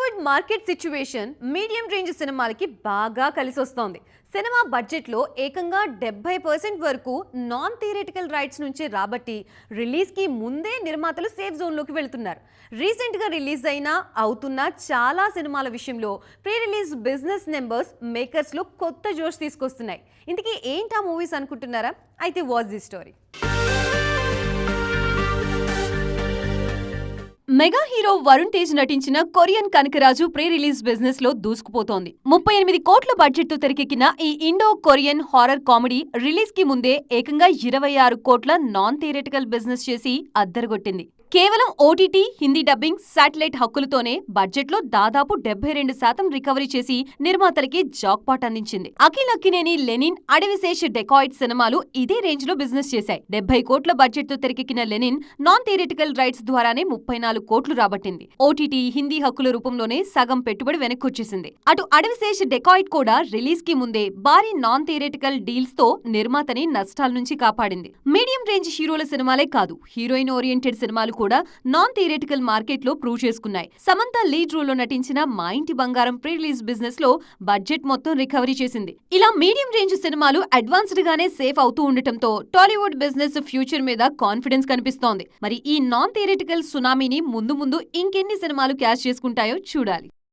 Tollywood market situation medium range సినిమాలకి బాగా కలిసొస్తోంది. Cinema బడ్జెట్లో ఏకంగా 70% వరకు నాన్ థియేటికల్ రైట్స్ నుంచి రాబట్టి రిలీజ్కి ముందే నిర్మాతలు సేఫ్ జోన్లోకి వెళ్తున్నారు. రీసెంట్గా రిలీజ్ అయిన అవుతున్న చాలా సినిమాల విషయంలో ప్రీ రిలీజ్ బిజినెస్ నెంబర్స్ మేకర్స్లో కొత్త జోష్ తీసుకొస్తున్నాయి. ఇంతకీ ఏంటా మూవీస్ అనుకుంటున్నారా? అయితే watch the story. Mega hero Varun Tej నటించిన Korean Kanakaraju pre release business లో దూసుకుపోతోంది. 38 కోట్ల బడ్జెట్ తో తెరకెక్కిన ఈ Indo Korean horror comedy release కి ముందే ఏకంగా 26 కోట్ల నాన్ థియేటికల్ బిజినెస్ చేసి అద్దరగొట్టింది. కేవలం ఓటీటీ, హిందీ డబ్బింగ్, శాటిలైట్ హక్కులతోనే బడ్జెట్ లో దాదాపు 72% రికవరీ చేసి నిర్మాతలకి జాక్పాట్ అందించింది. అఖిల్ అక్కినేని లెనిన్, అడవిశేష్ డెకాయిట్ సినిమాలు ఇదే రేంజ్ లో బిజినెస్ చేశాయి. 70 కోట్ల బడ్జెట్ తో తెరకెక్కిన లెనిన్ నాన్ థియేటికల్ రైట్స్ ద్వారానే 34 కోట్లు రాబట్టింది. ఓటీటీ, హిందీ హక్కుల రూపంలోనే సగం పెట్టుబడి వెనక్కొచ్చేసింది. అటు అడవిశేష్ డెకాయిట్ కూడా రిలీజ్ కి ముందే భారీ నాన్ థియేటికల్ డీల్స్ తో నిర్మాతని నష్టాల నుంచి కాపాడింది. మీడియం రేంజ్ హీరోల సినిమాలే కాదు, హీరోయిన్ ఓరియంటెడ్ సినిమాలు కూడా నాన్ థియేటికల్ మార్కెట్ లో ప్రూవ్ చేసుకున్నాయి. సమంత లీడ్ రోల్ లో నటించిన మా ఇంటి బంగారం ప్రీ రిలీజ్ బిజినెస్ లో బడ్జెట్ మొత్తం రికవరీ చేసింది. ఇలా మీడియం రేంజ్ సినిమాలు అడ్వాన్స్డ్ గానే సేఫ్ అవుతూ ఉండటంతో టాలీవుడ్ బిజినెస్ ఫ్యూచర్ మీద కాన్ఫిడెన్స్ కనిపిస్తోంది. మరి ఈ నాన్ థియేటికల్ సునామీని ముందు ఇంకెన్ని సినిమాలు క్యాచ్ చేసుకుంటాయో చూడాలి.